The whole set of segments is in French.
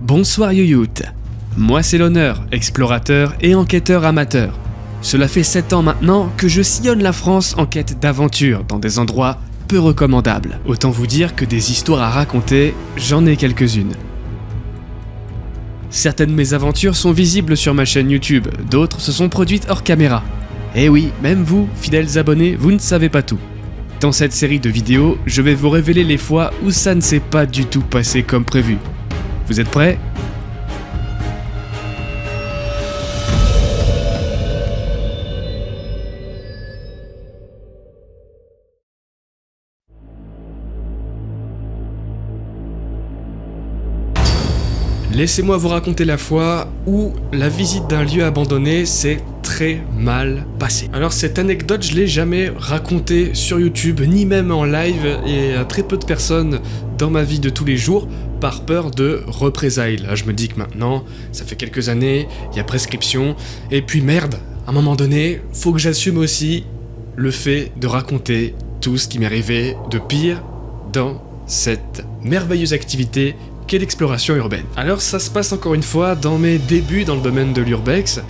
Bonsoir Yoyout. Moi c'est l'honneur, explorateur et enquêteur amateur. Cela fait 7 ans maintenant que je sillonne la France en quête d'aventure dans des endroits peu recommandables. Autant vous dire que des histoires à raconter, j'en ai quelques-unes. Certaines de mes aventures sont visibles sur ma chaîne YouTube, d'autres se sont produites hors caméra. Et oui, même vous, fidèles abonnés, vous ne savez pas tout. Dans cette série de vidéos, je vais vous révéler les fois où ça ne s'est pas du tout passé comme prévu. Vous êtes prêts ? Laissez-moi vous raconter la fois où la visite d'un lieu abandonné s'est très mal passée. Alors cette anecdote, je l'ai jamais racontée sur YouTube, ni même en live, et à très peu de personnes dans ma vie de tous les jours, par peur de représailles. Là je me dis que maintenant, ça fait quelques années, il y a prescription, et puis merde, à un moment donné, faut que j'assume aussi le fait de raconter tout ce qui m'est arrivé de pire dans cette merveilleuse activité qu'est l'exploration urbaine. Alors ça se passe encore une fois dans mes débuts dans le domaine de l'urbex,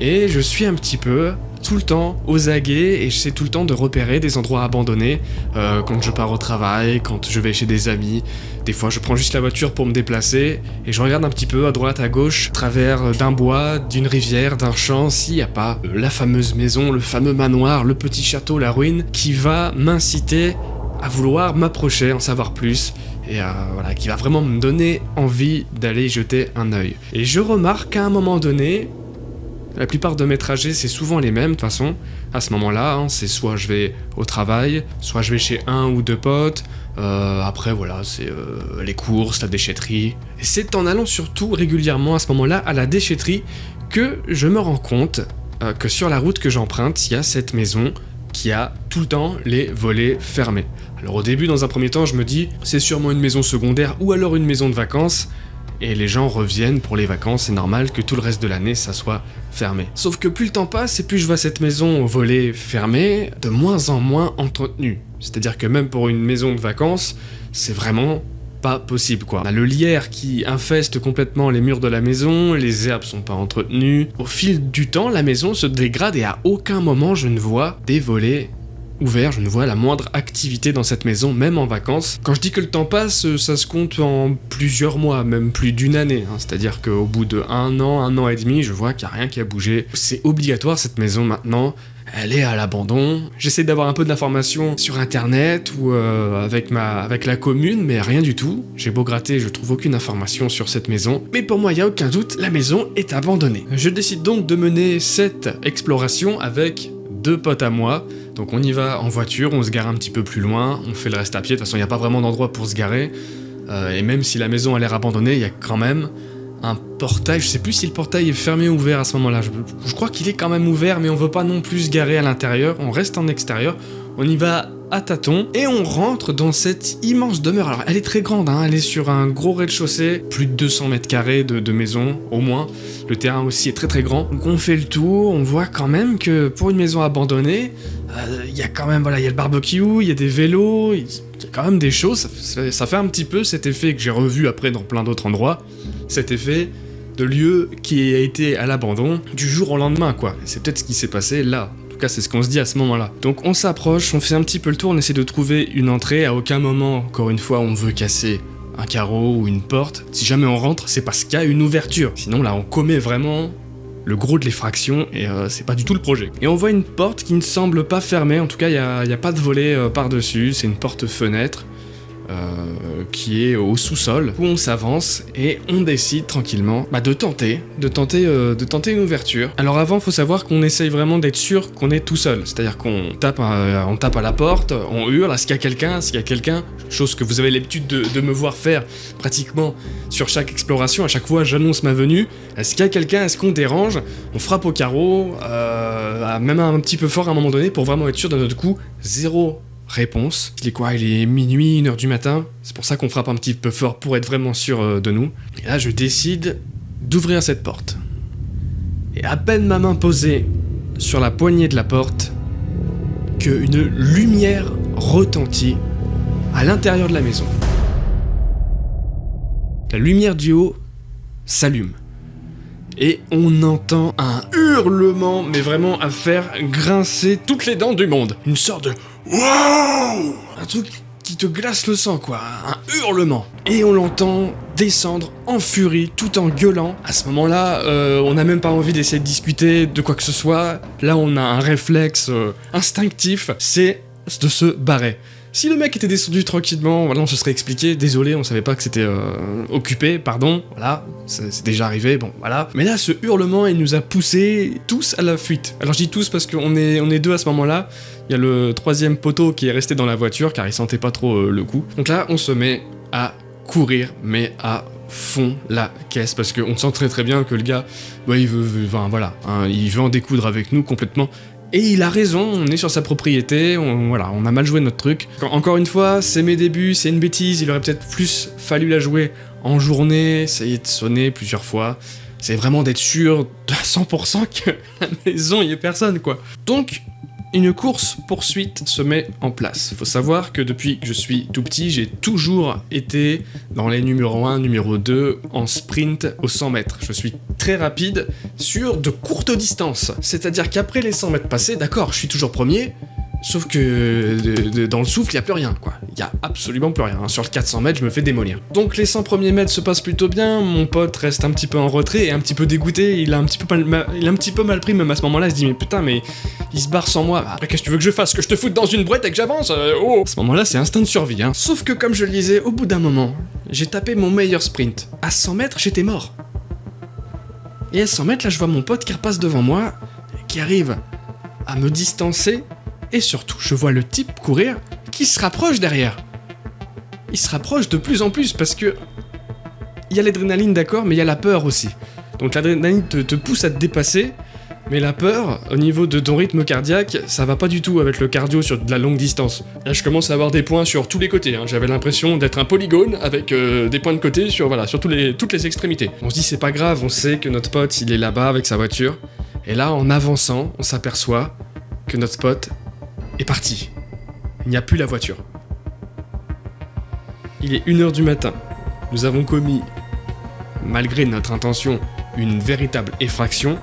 et je suis un petit peu tout le temps aux aguets et j'essaie tout le temps de repérer des endroits abandonnés quand je pars au travail, quand je vais chez des amis. Des fois je prends juste la voiture pour me déplacer et je regarde un petit peu à droite à gauche, à travers d'un bois, d'une rivière, d'un champ, s'il n'y a pas la fameuse maison, le fameux manoir, le petit château, la ruine, qui va m'inciter à vouloir m'approcher, en savoir plus, et voilà, qui va vraiment me donner envie d'aller y jeter un œil. Et je remarque qu'à un moment donné, la plupart de mes trajets, c'est souvent les mêmes de toute façon. À ce moment-là, c'est soit je vais au travail, soit je vais chez un ou deux potes. Après, voilà, c'est les courses, la déchetterie. Et c'est en allant surtout régulièrement à ce moment-là à la déchetterie que je me rends compte que sur la route que j'emprunte, il y a cette maison qui a tout le temps les volets fermés. Alors au début, dans un premier temps, je me dis, c'est sûrement une maison secondaire ou alors une maison de vacances, et les gens reviennent pour les vacances, c'est normal que tout le reste de l'année, ça soit fermé. Sauf que plus le temps passe, et plus je vois cette maison aux volets fermés, de moins en moins entretenue. C'est-à-dire que même pour une maison de vacances, c'est vraiment pas possible quoi. On a le lierre qui infeste complètement les murs de la maison, les herbes sont pas entretenues. Au fil du temps, la maison se dégrade et à aucun moment je ne vois des volets ouverts, je ne vois la moindre activité dans cette maison, même en vacances. Quand je dis que le temps passe, ça se compte en plusieurs mois, même plus d'une année. C'est-à-dire qu'au bout de un an et demi, je vois qu'il n'y a rien qui a bougé. C'est obligatoire cette maison maintenant. Elle est à l'abandon. J'essaie d'avoir un peu d'informations sur internet ou avec la commune, mais rien du tout. J'ai beau gratter, je trouve aucune information sur cette maison. Mais pour moi, il n'y a aucun doute, la maison est abandonnée. Je décide donc de mener cette exploration avec 2 potes à moi. Donc on y va en voiture, on se gare un petit peu plus loin, on fait le reste à pied. De toute façon, il n'y a pas vraiment d'endroit pour se garer. Et même si la maison a l'air abandonnée, il y a quand même un portail, je sais plus si le portail est fermé ou ouvert à ce moment-là, je crois qu'il est quand même ouvert, mais on veut pas non plus se garer à l'intérieur, on reste en extérieur, on y va à tâtons, et on rentre dans cette immense demeure. Alors elle est très grande, elle est sur un gros rez-de-chaussée, plus de 200 mètres carrés de maison, au moins, le terrain aussi est très très grand, donc on fait le tour, on voit quand même que pour une maison abandonnée, il y a quand même, voilà, il y a le barbecue, il y a des vélos, il y a quand même des choses, ça fait un petit peu cet effet que j'ai revu après dans plein d'autres endroits, cet effet de lieu qui a été à l'abandon du jour au lendemain quoi. Et c'est peut-être ce qui s'est passé là. En tout cas, c'est ce qu'on se dit à ce moment-là. Donc on s'approche, on fait un petit peu le tour, on essaie de trouver une entrée. À aucun moment, encore une fois, on veut casser un carreau ou une porte. Si jamais on rentre, c'est parce qu'il y a une ouverture. Sinon là, on commet vraiment le gros de l'effraction et c'est pas du tout le projet. Et on voit une porte qui ne semble pas fermée. En tout cas, il y a pas de volet par-dessus. C'est une porte-fenêtre. Qui est au sous-sol, où on s'avance et on décide tranquillement de tenter une ouverture. Alors avant, faut savoir qu'on essaye vraiment d'être sûr qu'on est tout seul, c'est-à-dire qu'on tape à la porte, on hurle, est-ce qu'il y a quelqu'un, chose que vous avez l'habitude de me voir faire pratiquement sur chaque exploration, à chaque fois j'annonce ma venue, est-ce qu'il y a quelqu'un, est-ce qu'on dérange, on frappe au carreau, même un petit peu fort à un moment donné pour vraiment être sûr de notre coup, zéro réponse. Il est quoi ? Il est minuit, 1h du matin. C'est pour ça qu'on frappe un petit peu fort pour être vraiment sûr de nous. Et là, je décide d'ouvrir cette porte. Et à peine ma main posée sur la poignée de la porte, qu'une lumière retentit à l'intérieur de la maison. La lumière du haut s'allume. Et on entend un hurlement, mais vraiment à faire grincer toutes les dents du monde. Une sorte de wow, un truc qui te glace le sang, quoi. Un hurlement. Et on l'entend descendre en furie, tout en gueulant. À ce moment-là, on n'a même pas envie d'essayer de discuter de quoi que ce soit. Là, on a un réflexe instinctif, c'est de se barrer. Si le mec était descendu tranquillement, voilà, on se serait expliqué, désolé, on savait pas que c'était occupé, pardon, voilà, c'est déjà arrivé, bon, voilà. Mais là, ce hurlement, il nous a poussés tous à la fuite. Alors je dis tous parce qu'on est deux à ce moment-là, il y a le troisième poteau qui est resté dans la voiture car il sentait pas trop le coup. Donc là, on se met à courir, mais à fond la caisse, parce qu'on sent très très bien que le gars, bah, il veut en découdre avec nous complètement. Et il a raison, on est sur sa propriété, on a mal joué notre truc. Encore une fois, c'est mes débuts, c'est une bêtise, il aurait peut-être plus fallu la jouer en journée, essayer de sonner plusieurs fois. C'est vraiment d'être sûr à 100% que la maison, il y ait personne, quoi. Donc, une course-poursuite se met en place. Faut savoir que depuis que je suis tout petit, j'ai toujours été dans les numéros 1, numéro 2, en sprint aux 100 mètres. Je suis très rapide sur de courtes distances. C'est-à-dire qu'après les 100 mètres passés, d'accord, je suis toujours premier, sauf que dans le souffle, il n'y a plus rien, quoi. Il n'y a absolument plus rien. Sur le 400 mètres, je me fais démolir. Donc les 100 premiers mètres se passent plutôt bien, mon pote reste un petit peu en retrait et un petit peu dégoûté, il a un petit peu mal pris même à ce moment-là, il se dit mais putain, mais il se barre sans moi. Après, qu'est-ce que tu veux que je fasse? Que je te foute dans une boîte et que j'avance? Oh. À ce moment-là, c'est instinct de survie, hein. Sauf que comme je le disais, au bout d'un moment, j'ai tapé mon meilleur sprint. À 100 mètres, j'étais mort. Et à 100 mètres, là, je vois mon pote qui repasse devant moi, qui arrive à me distancer. Et surtout, je vois le type courir qui se rapproche derrière. Il se rapproche de plus en plus parce que il y a l'adrénaline, d'accord, mais il y a la peur aussi. Donc l'adrénaline te pousse à te dépasser, mais la peur, au niveau de ton rythme cardiaque, ça va pas du tout avec le cardio sur de la longue distance. Là, je commence à avoir des points sur tous les côtés, hein. J'avais l'impression d'être un polygone avec des points de côté sur toutes les extrémités. On se dit c'est pas grave, on sait que notre pote il est là-bas avec sa voiture. Et là, en avançant, on s'aperçoit que notre pote est parti. Il n'y a plus la voiture. Il est 1h du matin. Nous avons commis, malgré notre intention, une véritable effraction.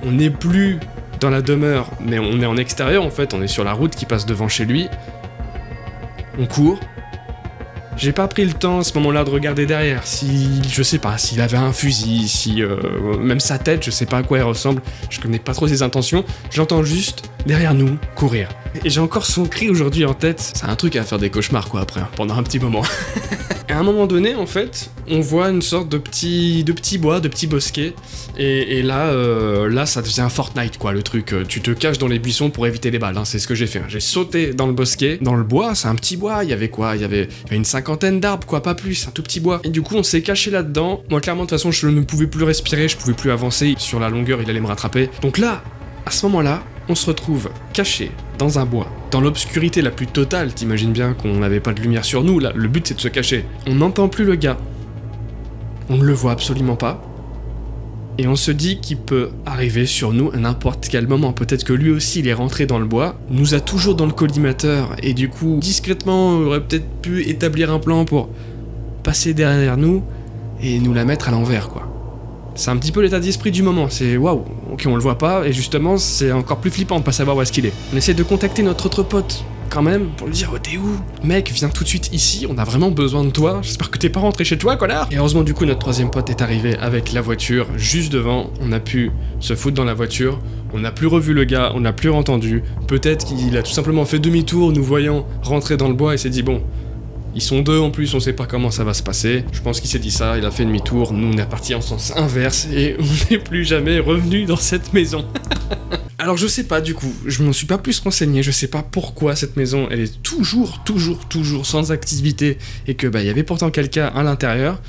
On n'est plus dans la demeure, mais on est en extérieur en fait, on est sur la route qui passe devant chez lui. On court. J'ai pas pris le temps à ce moment-là de regarder derrière, je sais pas, s'il avait un fusil, même sa tête, je sais pas à quoi elle ressemble, je connais pas trop ses intentions, j'entends juste, derrière nous, courir. Et j'ai encore son cri aujourd'hui en tête, c'est un truc à faire des cauchemars quoi après, pendant un petit moment. Et à un moment donné, en fait, on voit une sorte de petit bois, de petit bosquet, et là, ça devient Fortnite, quoi, le truc. Tu te caches dans les buissons pour éviter les balles, hein, c'est ce que j'ai fait. Hein. J'ai sauté dans le bosquet, dans le bois, c'est un petit bois, il y avait quoi? Il y avait une cinquantaine d'arbres, quoi, pas plus, un tout petit bois. Et du coup, on s'est caché là-dedans. Moi, clairement, de toute façon, je ne pouvais plus respirer, je pouvais plus avancer. Sur la longueur, il allait me rattraper. Donc là, à ce moment-là, on se retrouve caché dans un bois, dans l'obscurité la plus totale, t'imagines bien qu'on n'avait pas de lumière sur nous, là, le but c'est de se cacher. On n'entend plus le gars, on ne le voit absolument pas, et on se dit qu'il peut arriver sur nous à n'importe quel moment. Peut-être que lui aussi il est rentré dans le bois, nous a toujours dans le collimateur, et du coup, discrètement, on aurait peut-être pu établir un plan pour passer derrière nous et nous la mettre à l'envers, quoi. C'est un petit peu l'état d'esprit du moment, c'est waouh, ok on le voit pas, et justement c'est encore plus flippant de pas savoir où est-ce qu'il est. On essaie de contacter notre autre pote, quand même, pour lui dire oh t'es où? Mec, viens tout de suite ici, on a vraiment besoin de toi, j'espère que t'es pas rentré chez toi, connard! Et heureusement du coup notre troisième pote est arrivé avec la voiture juste devant, on a pu se foutre dans la voiture, on n'a plus revu le gars, on n'a plus entendu, peut-être qu'il a tout simplement fait demi-tour nous voyant rentrer dans le bois et s'est dit bon... Ils sont deux en plus, on sait pas comment ça va se passer. Je pense qu'il s'est dit ça, il a fait demi-tour, nous on est parti en sens inverse et on n'est plus jamais revenu dans cette maison. Alors je sais pas du coup, je m'en suis pas plus renseigné, je sais pas pourquoi cette maison elle est toujours sans activité et que il y avait pourtant quelqu'un à l'intérieur.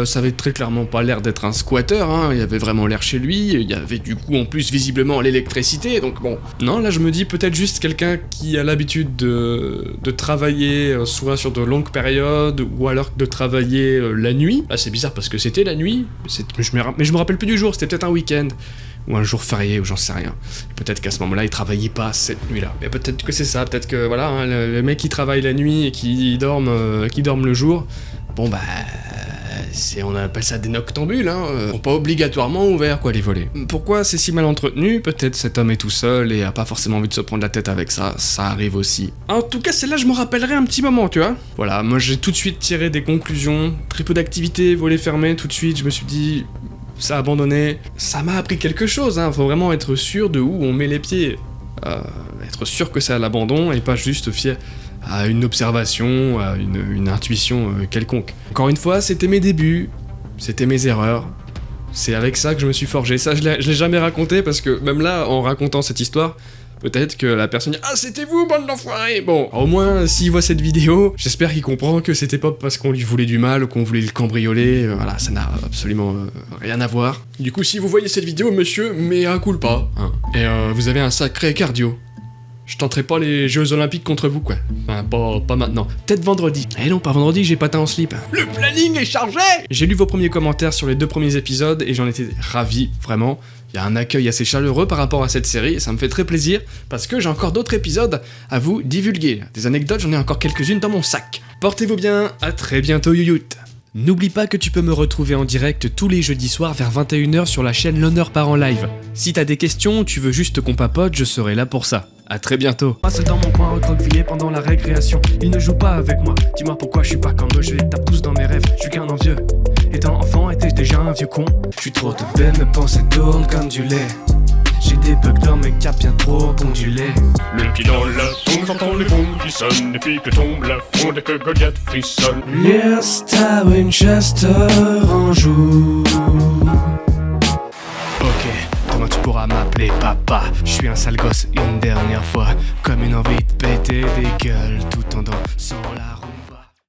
Ça avait très clairement pas l'air d'être un squatter, hein. Il y avait vraiment l'air chez lui, il y avait du coup en plus visiblement l'électricité, donc bon. Non, là je me dis peut-être juste quelqu'un qui a l'habitude de travailler soit sur de longues périodes ou alors de travailler la nuit. Là c'est bizarre parce que c'était la nuit, mais je me rappelle plus du jour, c'était peut-être un week-end. Ou un jour férié, ou j'en sais rien. Peut-être qu'à ce moment-là, il travaillait pas cette nuit-là. Mais peut-être que c'est ça, peut-être que voilà, hein, le mec qui travaille la nuit et qui dorme le jour, bon bah... on appelle ça des noctambules, hein. Ils sont pas obligatoirement ouverts, quoi, les volets. Pourquoi c'est si mal entretenu? Peut-être cet homme est tout seul et a pas forcément envie de se prendre la tête avec ça, ça arrive aussi. En tout cas, celle-là, je m'en rappellerai un petit moment, tu vois. Voilà, moi j'ai tout de suite tiré des conclusions. Très peu d'activité, volets fermés, tout de suite, je me suis dit... ça a abandonné. Ça m'a appris quelque chose, hein. Faut vraiment être sûr de où on met les pieds. Être sûr que c'est à l'abandon et pas juste fier à une observation, à une intuition quelconque. Encore une fois, c'était mes débuts, c'était mes erreurs, c'est avec ça que je me suis forgé. Ça, je l'ai jamais raconté parce que même là, en racontant cette histoire, peut-être que la personne dit « Ah, c'était vous, bande d'enfoirés !» Bon, au moins, s'il voit cette vidéo, j'espère qu'il comprend que c'était pas parce qu'on lui voulait du mal, qu'on voulait le cambrioler, voilà, ça n'a absolument rien à voir. Du coup, si vous voyez cette vidéo, monsieur, mea culpa, hein, et vous avez un sacré cardio. Je tenterai pas les Jeux Olympiques contre vous, quoi. Enfin, pas maintenant. Peut-être vendredi. Eh non, pas vendredi, j'ai patin en slip. Le planning est chargé! J'ai lu vos premiers commentaires sur les 2 premiers épisodes et j'en étais ravi, vraiment. Il y a un accueil assez chaleureux par rapport à cette série et ça me fait très plaisir parce que j'ai encore d'autres épisodes à vous divulguer. Des anecdotes, j'en ai encore quelques-unes dans mon sac. Portez-vous bien, à très bientôt, youyout. N'oublie pas que tu peux me retrouver en direct tous les jeudis soirs vers 21h sur la chaîne L'Honneur Part en Live. Si t'as des questions ou tu veux juste qu'on papote, je serai là pour ça. À très bientôt. Passe dans mon coin recroquevillé pendant la récréation. Ils ne jouent pas avec moi. Dis-moi pourquoi je suis pas comme eux. Je les tape tous dans mes rêves. Je suis qu'un envieux. Étant enfant, étais-je déjà un vieux con? Je suis trop teubé, mes pensées tournent comme du lait. J'ai des bugs dans mes caps bien trop ondulés. Le pied dans la tombe, j'entends les bombes qui sonnent. Et puis que tombe la fronde et que Goliath frissonne. Lista Winchester en joue. Ok, demain tu pourras m'appeler papa. Je suis un sale gosse une dernière fois, comme une envie de péter des gueules tout en